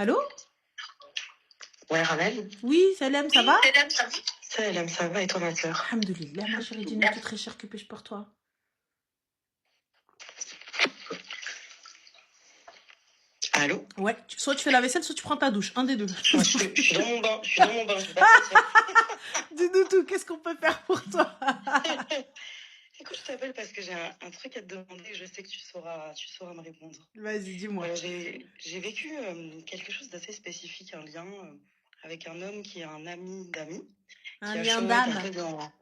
Allô? Ouais, Ramel. Oui, Salem, ça va? Salam, ça va et toi, ma sœur? Alhamdoulilah, ma chérie, dis-nous tout très cher que puis-je pour toi? Allô? Ouais, soit tu fais la vaisselle, soit tu prends ta douche. Un des deux. Moi, je suis dans mon bain. Je suis dans mon bain, je vais pas te mentir. Dis-nous tout, qu'est-ce qu'on peut faire pour toi? Écoute, je t'appelle parce que j'ai un truc à te demander. Je sais que tu sauras me répondre. Vas-y, dis-moi. Voilà, j'ai vécu quelque chose d'assez spécifique, un lien avec un homme qui est un ami d'amis, Un qui a lien show up un d'âme. peu dans...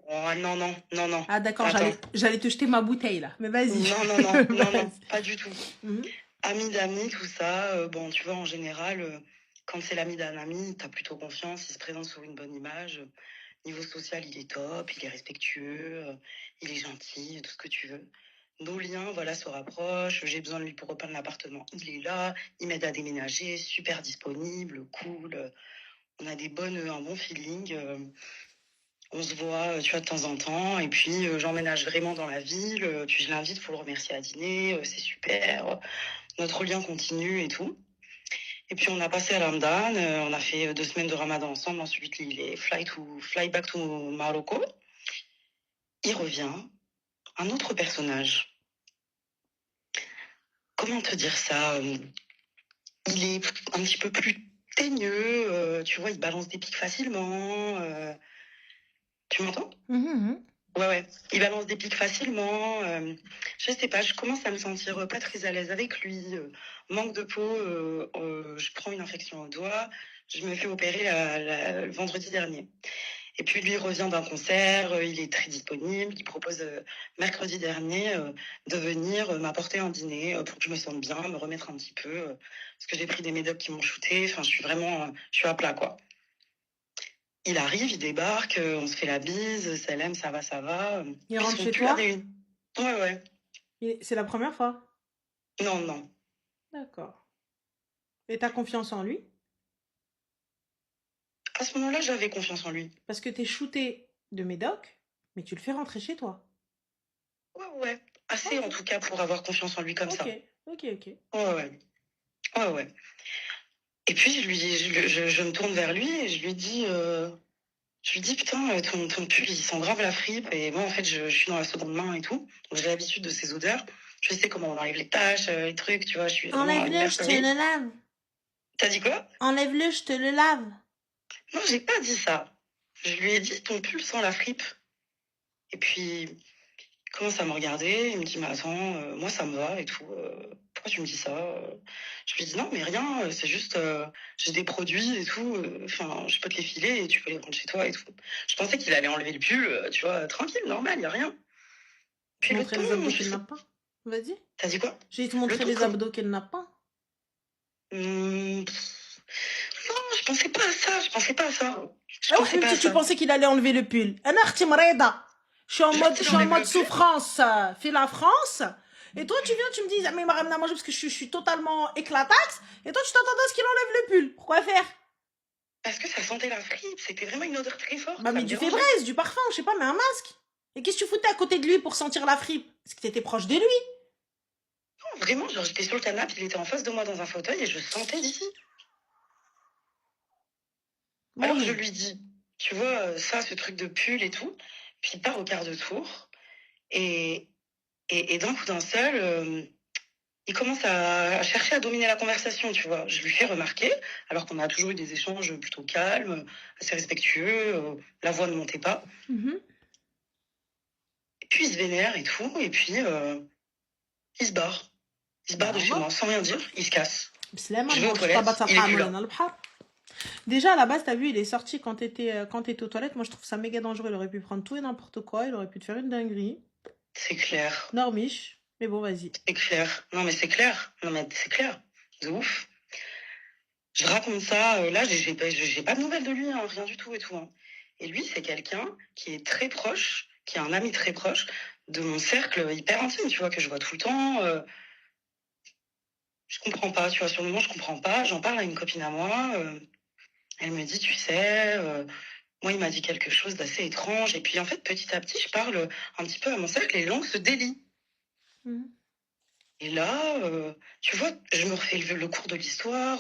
Oh, non, non, non, non. Ah d'accord, Attends. j'allais te jeter ma bouteille là. Mais vas-y. Non, non, non, non, Vas-y. non, pas du tout. Mhm. Ami d'amis, tout ça, bon, tu vois, en général, quand c'est l'ami d'un ami, t'as plutôt confiance, il se présente sous une bonne image. Niveau social, il est top, il est respectueux, il est gentil, tout ce que tu veux. Nos liens, voilà, se rapprochent. J'ai besoin de lui pour repeindre l'appartement. Il est là, il m'aide à déménager, super disponible, cool. On a un bon feeling. On se voit, tu vois, de temps en temps. Et puis, j'emménage vraiment dans la ville. Puis, je l'invite pour le remercier à dîner. C'est super. Notre lien continue et tout. Et puis, on a passé à Ramadan. On a fait 2 semaines de Ramadan ensemble. Ensuite, il est fly back to Morocco. Il revient. Un autre personnage. Comment te dire ça? Il est un petit peu plus teigneux. Tu vois, il balance des pics facilement. Tu m'entends? Mhm. Ouais. Il balance des pics facilement. Je sais pas, je commence à me sentir pas très à l'aise avec lui. Manque de peau. Je prends une infection au doigt. Je me fais opérer le vendredi dernier. Et puis lui revient d'un concert, il est très disponible, il propose mercredi dernier de venir m'apporter un dîner pour que je me sente bien, me remettre un petit peu, parce que j'ai pris des médocs qui m'ont shooté, enfin je suis à plat quoi. Il arrive, il débarque, on se fait la bise, Salem, ça va, ça va. Il Puis rentre son chez pull à toi? réunion. Ouais. C'est la première fois? Non, non. D'accord. Et t'as confiance en lui? À ce moment-là, j'avais confiance en lui. Parce que t'es shooté de médoc, mais tu le fais rentrer chez toi. Ouais. Assez Ok, en tout cas pour avoir confiance en lui comme ok, ça. ok. Ouais. Et puis je me tourne vers lui et je lui dis, putain, ton pull, il sent grave la fripe. Et moi, en fait, je suis dans la seconde main et tout. Donc, j'ai l'habitude de ces odeurs. Je sais comment on enlève les taches, les trucs, tu vois. Je suis vraiment Enlève-le, hyper je te sorry. le lave. T'as dit quoi? Enlève-le, je te le lave. Non, j'ai pas dit ça. Je lui ai dit, ton pull sent la fripe. Et puis, il commence à me regarder. Il me dit, mais attends, moi, ça me va et tout. Pourquoi tu me dis ça? Je lui dis, non, mais rien. C'est juste, j'ai des produits et tout. Enfin, je peux te les filer et tu peux les prendre chez toi et tout. Je pensais qu'il allait enlever le pull, tu vois, tranquille, normal, y a rien. Puis le Montrer ton, les abdos je qu'elle n'a sais. pas. Vas-y. T'as dit quoi? J'ai te Le montrer ton, les abdos qu'elle n'a pas. Non, je pensais pas à ça. Je pensais pas à ça. Je Ah ouais, pensais même pas à si tu ça. pensais qu'il allait enlever le pull. Ana اختي مريضة. Je Genre, suis s'il en enlève mode le pull, souffrance. Fais la France. Et toi, tu viens, tu me dis, ah, mais il m'a ramené à manger parce que je suis totalement éclataxe. Et toi, tu t'attendais à ce qu'il enlève le pull. Pourquoi faire? parce que ça sentait la fripe. C'était vraiment une odeur très forte. Bah, Ça mais me du dérangeait. fébraise, du parfum, je sais pas, mais un masque. Et qu'est-ce que tu foutais à côté de lui pour sentir la fripe? Parce que t'étais proche de lui. Non, vraiment, genre, j'étais sur le canapé, il était en face de moi dans un fauteuil et je sentais d'ici. Alors, je Mohim. lui dis, tu vois, ça, ce truc de pull et tout. Puis il part au quart de tour. Et, et d'un coup d'un seul, il commence à chercher à dominer la conversation, tu vois. Je lui fais remarquer, alors qu'on a toujours eu des échanges plutôt calmes, assez respectueux, la voix ne montait pas. Mhm. Et puis il se vénère et tout, et puis il se barre. Il se barre de chez moi, sans rien dire, il se casse. Bslema, Je vais aux je pas toilettes, il est plus là. Déjà, à la base, t'as vu, il est sorti quand t'étais aux toilettes. Moi, je trouve ça méga dangereux. Il aurait pu prendre tout et n'importe quoi. Il aurait pu te faire une dinguerie. C'est clair, Normiche. Mais bon, vas-y. c'est clair. Non mais c'est clair, non mais c'est clair, de ouf. Je raconte ça, là, j'ai pas de nouvelles de lui, hein, rien du tout et tout. Hein. Et lui, c'est quelqu'un qui est très proche, qui est un ami très proche de mon cercle hyper intime, tu vois, que je vois tout le temps. Je comprends pas, tu vois, sur le moment, je comprends pas. J'en parle à une copine à moi, elle me dit, tu sais, moi, il m'a dit quelque chose d'assez étrange. Et puis, en fait, petit à petit, je parle un petit peu à mon cercle et les langues se délient. Mhm. Et là, tu vois, je me refais le cours de l'histoire,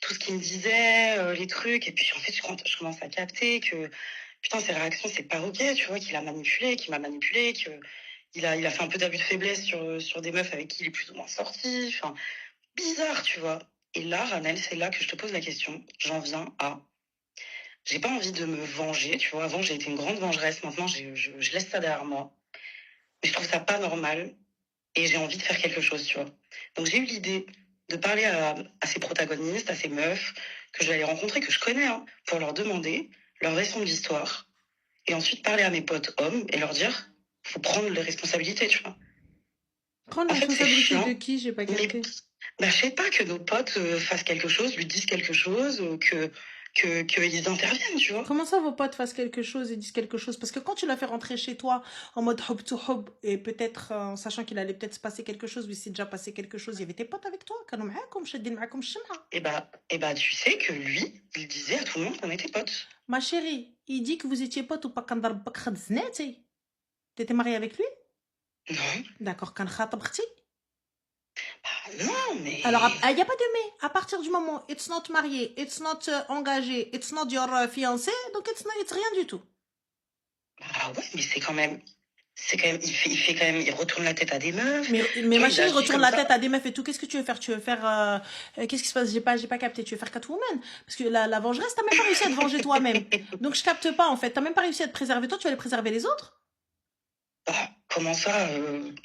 tout ce qu'il me disait, les trucs. Et puis, en fait, je commence à capter que, putain, ses réactions, c'est pas OK, tu vois, qu'il a manipulé, qu'il m'a manipulé, il a fait un peu d'abus de faiblesse sur des meufs avec qui il est plus ou moins sorti. Enfin, bizarre, tu vois. Et là, Ranel, c'est là que je te pose la question. J'en viens à... J'ai pas envie de me venger, tu vois. Avant, j'ai été une grande vengeresse. Maintenant, je laisse ça derrière moi. Mais je trouve ça pas normal. Et j'ai envie de faire quelque chose, tu vois. Donc, j'ai eu l'idée de parler à ces protagonistes, à ces meufs que je vais aller rencontrer, que je connais, hein, pour leur demander leur version de l'histoire. Et ensuite, parler à mes potes hommes et leur dire, faut prendre les responsabilités, tu vois. Prendre En la fait, c'est responsabilité de chiant. qui? J'ai pas Mais capté. bah, je sais pas, que nos potes fassent quelque chose, lui disent quelque chose, qu'ils interviennent, tu vois. Comment ça, vos potes fassent quelque chose et disent quelque chose? Parce que quand tu l'as fait rentrer chez toi en mode hub to hub, et peut-être en sachant qu'il allait peut-être se passer quelque chose, oui, c'est déjà passé quelque chose, il y avait tes potes avec toi, كانوا معاكم شادين معاكم الشمعة. Et bah, tu sais que lui, il disait à tout le monde qu'on était potes. Ma chérie, il dit que vous étiez potes ou pas quand ضربك خد زناتي. T'étais mariée avec lui? Non, D'accord, كان خاطب اختي. non, mais... Alors, il n'y a pas de mais. À partir du moment, it's not marié, it's not engagé, it's not your fiancé, donc it's rien du tout. Ah ouais, mais il fait quand même, il retourne la tête à des meufs. Mais Tu ma vois, il chérie, agit retourne comme la ça. tête à des meufs et tout. Qu'est-ce que tu veux faire? Tu veux faire. Qu'est-ce qui se passe? J'ai pas capté. Tu veux faire Catwoman? Parce que la vengeresse, t'as même pas réussi à te venger toi-même. Donc je capte pas en fait. T'as même pas réussi à te préserver toi, tu vas aller préserver les autres? Bah, comment ça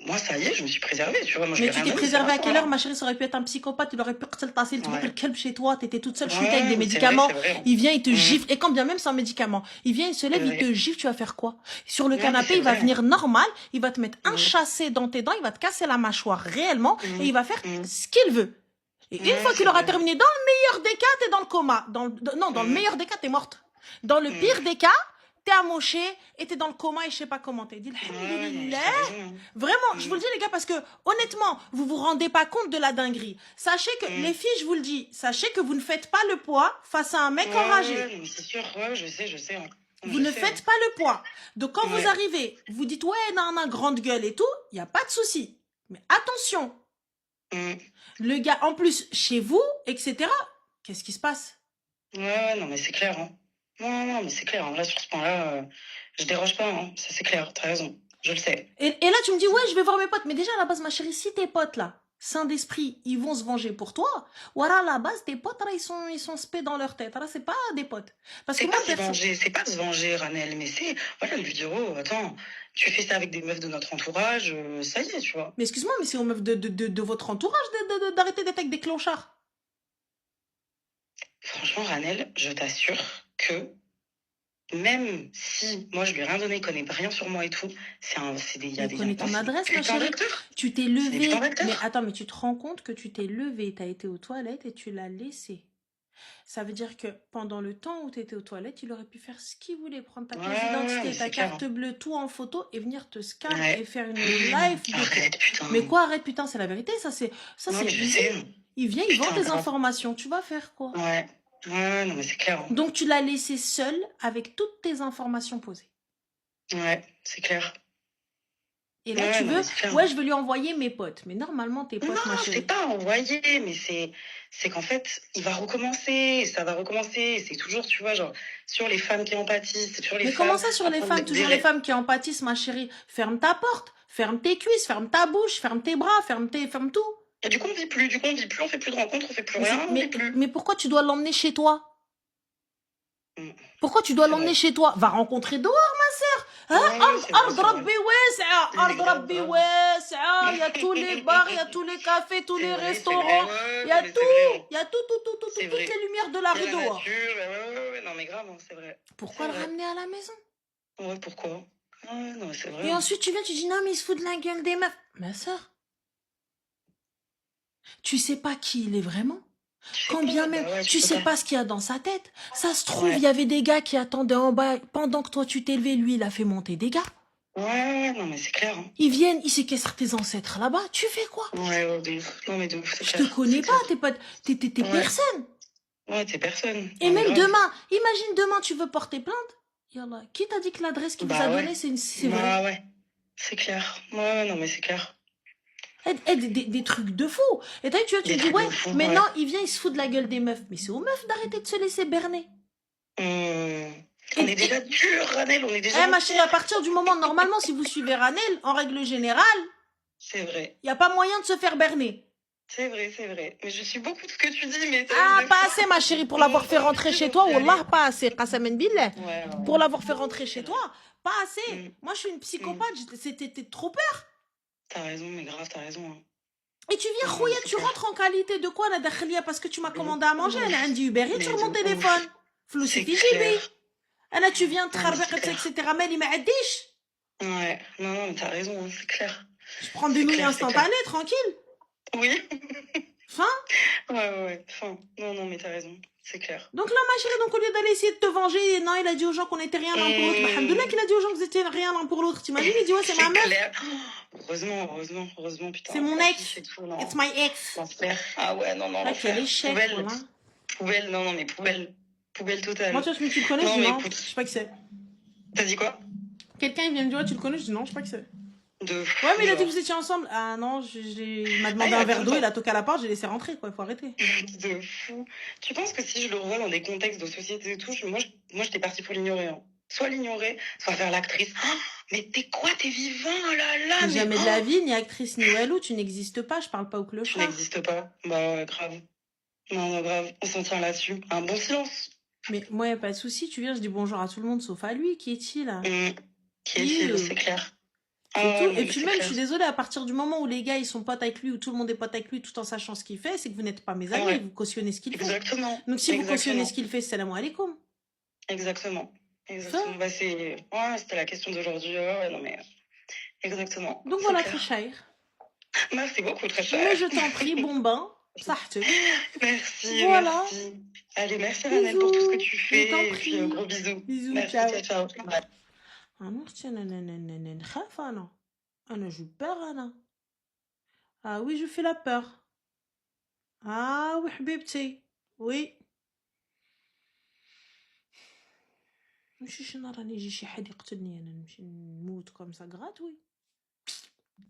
moi, ça y est, je me suis préservée, tu vois. Moi, je lui Mais ai tu rien t'es donné, c'est préservée pas à ça, quelle heure, là. ma chérie? Ça aurait pu être un psychopathe, il aurait pu tasser le truc, le Ouais. kelb chez toi, t'étais toute seule, je suis avec des Ouais, médicaments, c'est vrai. Hein. il vient, il te Mmh. gifle, et quand bien même sans médicaments, il vient, il se lève, C'est il te vrai. gifle, tu vas faire quoi? Sur le Non, mais canapé, c'est il va vrai. Hein. venir normal, il va te mettre un Mmh. chassé dans tes dents, il va te casser la mâchoire réellement, et il va faire Mmh. ce qu'il veut. Et une Ouais, fois qu'il c'est aura vrai. terminé, dans le meilleur des cas, t'es dans le coma. Non, dans le meilleur des cas, t'es morte. Dans le pire des cas, t'es amoché et t'es dans le coma et je sais pas comment t'es. Dis Ouais, non, mais alhamdoulilah. t'as raison. Hein. Vraiment, je vous le dis les gars, parce que honnêtement, vous vous rendez pas compte de la dinguerie. Sachez que, les filles, je vous le dis, sachez que vous ne faites pas le poids face à un mec enragé. Ouais, non, mais c'est sûr, ouais, je sais. Hein. Vous Je ne sais, faites hein. pas le poids. Donc quand Ouais. vous arrivez, vous dites ouais, non, grande gueule et tout, il y a pas de souci. Mais attention, Mmh. le gars, en plus, chez vous, etc., qu'est-ce qui se passe? Ouais, non, mais c'est clair. Hein. Non, mais c'est clair. Hein. Là, sur ce point-là, je déroge pas. Hein. Ça, c'est clair. T'as raison. Je le sais. Et là, tu me dis, ouais, je vais voir mes potes. Mais déjà, à la base, ma chérie, si tes potes, là, sains d'esprit, ils vont se venger pour toi, voilà, à la base, tes potes, là, ils sont spé dans leur tête. Là, c'est pas des potes. Parce que moi, C'est pas se venger, Ranel, mais c'est, voilà, lui dire, oh, attends, tu fais ça avec des meufs de notre entourage, ça y est, tu vois. Mais excuse-moi, mais c'est aux meufs de votre entourage d'arrêter d'être avec des clochards. Franchement, Ranel, je t'assure que même si moi je lui ai rien donné, il connaît rien sur moi et tout, il y a Il des connaît ton adresse, ma putain chérie. d'acteurs. Tu t'es C'est des levé. putains d'acteurs. Mais attends, mais tu te rends compte que tu t'es levé, t'as été aux toilettes et tu l'as laissé. Ça veut dire que pendant le temps où tu étais aux toilettes, il aurait pu faire ce qu'il voulait, prendre ta pièce d'identité, mais ta c'est clair. carte bleue, tout en photo et venir te scan Ouais. et faire une live de toi. Arrête, putain. Mais quoi, arrête, putain, c'est la vérité, ça c'est Non, mais je easy. sais. Il vient, il vend Putain, tes grave. informations, tu vas faire quoi? Ouais, non, mais c'est clair. Hein. Donc tu l'as laissé seul avec toutes tes informations posées. Ouais, c'est clair. Et là, Ouais, tu non, veux, mais c'est clair. ouais, je veux lui envoyer mes potes. Mais normalement, tes potes, ma Non, chérie. c'est pas envoyé, mais c'est qu'en fait, il va recommencer, ça va recommencer. Et c'est toujours, tu vois, genre, sur les femmes qui en pâtissent, sur les Mais femmes. comment ça, sur les femmes, toujours les femmes qui en pâtissent, ma chérie? Ferme ta porte, ferme tes cuisses, ferme ta bouche, ferme tes bras, ferme tout. Et du coup, on vit plus, on fait plus de rencontres, on fait plus rien, on vit plus. Mais pourquoi tu dois l'emmener chez toi? Mm. Pourquoi tu dois C'est l'emmener vrai. chez toi? Va rencontrer dehors, ma sœur. Ouais, c'est vrai, Ard c'est vrai. Rabbi wasi'a, Ard Rabbi wasi'a. Il y a tous les bars, il y a tous les cafés, tous les restaurants. Il y a tout. Il y a tout, toutes les lumières de la Il y rue a la dehors. nature, ouais, non mais grave, hein, c'est vrai. Pourquoi C'est le vrai. ramener à la maison? Ouais, pourquoi? Ouais, non, mais c'est vrai. Et hein. ensuite, tu viens, tu dis non, mais il se fout de la gueule des meufs. Ma sœur, tu sais pas qui il est vraiment? Quand bien même, tu sais pas ce qu'il y a dans sa tête. Ça se trouve, il y avait des gars qui attendaient en bas. Pendant que toi, tu t'es levé, lui, il a fait monter des gars. Ouais, non, mais c'est clair. Hein. Ils viennent, ils séquestrent tes ancêtres là-bas. Tu fais quoi? Ouais, de ouf. Non, mais de ouf, c'est Je clair. te connais pas, t'es personne. Ouais, t'es personne. Et même demain, imagine demain, tu veux porter plainte. Yallah, qui t'a dit que l'adresse qu'il vous a donnée, c'est vrai? Ouais, c'est clair. Ouais, non, mais c'est clair. Des trucs de fou. Et tu vois, tu Des me dis, trucs ouais, de fou, maintenant, ouais. il vient, il se fout de la gueule des meufs. Mais c'est aux meufs d'arrêter de se laisser berner. On est déjà dur, Ranel, on est déjà en Ma chérie, à pierre. partir du moment, normalement, si vous suivez Ranel, en règle générale, C'est vrai. il n'y a pas moyen de se faire berner. C'est vrai, c'est vrai. Mais je suis beaucoup de ce que tu dis, mais Ah, des pas fois, assez, ma chérie, pour on l'avoir fait a envie rentrer de chez toi. y aller. Wallah, pas assez. Qasamen billah. Ouais, Pour ouais, l'avoir fait rentrer c'est chez vrai. toi, pas assez. Mm, Moi, je suis une mm. psychopathe. T'es trop peur. T'as raison, mais grave, t'as raison. Hein. Et tu viens, Non, mais Khouya, c'est tu clair. rentres en qualité de quoi, la dakhlia, parce que tu m'as De commandé à manger. Elle a un ouf. dit Uber Eats Mais sur mon de téléphone. ouf. Flousi C'est fi jibi. clair. Ana, tu viens, Non, mais c'est تخربق, clair. etc. مالي ما عنديش. Ouais, non, non, mais t'as raison, hein, c'est clair. Je prends des C'est nouilles clair, c'est clair. instantanées, tranquille. Oui. Fin. Ouais. Enfin, non, non, mais t'as raison. C'est clair. Donc là, ma chérie, donc au lieu d'aller essayer de te venger, non, il a dit aux gens qu'on était rien l'un pour l'autre. Bah, alhamdoulilah qu'il a dit aux gens que vous étiez rien l'un pour l'autre. T'imagines, il dit, ouais, c'est ma C'est meuf. clair. Heureusement, putain. C'est mon La ex. kiff et tout, non. It's my ex. L'enfer. Ah ouais, non, Ah, quel l'enfer. échec, Poubelle. voilà. Poubelle, non, mais poubelle. Poubelle totale. Moi, tu vois, je me dis, tu le connais, je Non, dis mais non. écoute. Je sais pas qui c'est. T'as dit quoi? Quelqu'un, il vient me dire, ouais, tu le connais, je dis non, je sais pas qui c'est. De fou, Ouais, mais il a dit que genre. vous étiez ensemble. Ah non, il m'a demandé Ah, un verre d'eau, attends. il a toqué à la porte, j'ai laissé rentrer, quoi, il faut arrêter. De fou. Tu penses que si je le revois dans des contextes de société et tout, moi, j'étais partie pour l'ignorer. Hein. Soit l'ignorer, soit faire l'actrice. Oh, mais t'es quoi? T'es vivant? Oh là là, Mais mais jamais de oh, la vie, ni actrice, ni walou, tu n'existes pas, je parle pas au tu clochard. n'existes pas. Bah ouais, grave. Non, non, grave. On s'en tient là-dessus. Un bon silence. Mais moi, y a pas de souci, tu viens, je dis bonjour à tout le monde sauf à lui. Qui est-il? Qui est-il? C'est clair. C'est Ah tout. ouais, non, Et mais puis c'est même, je clair. suis désolée, à partir du moment où les gars, ils sont potes avec lui, ou tout le monde est pote avec lui, tout en sachant ce qu'il fait, c'est que vous n'êtes pas mes amis, Ouais. vous cautionnez ce qu'il fait. Exactement. Donc si vous cautionnez Exactement. ce qu'il fait, salam alaikum. Exactement. Ça. Exactement. Bah, ouais, c'était la question d'aujourd'hui. Ouais, non, mais exactement. Donc C'est voilà, clair. très cher. Merci beaucoup, très cher. Mais je t'en prie, bon bain. Sahte. Merci, Voilà. merci. Allez, merci Ranel pour tout ce que tu Je fais. t'en Et puis, prie. gros bisous. Bisous, Merci, ciao. ciao. Bye. أنا أختي أنا نخاف أنا جو peur أنا. Ah oui, je fais la peur. Ah oui, حبيبتي. Oui. ماشي شي نهار راني يجي شي حد يقتلني أنا نمشي نموت كوم سا غراتوي.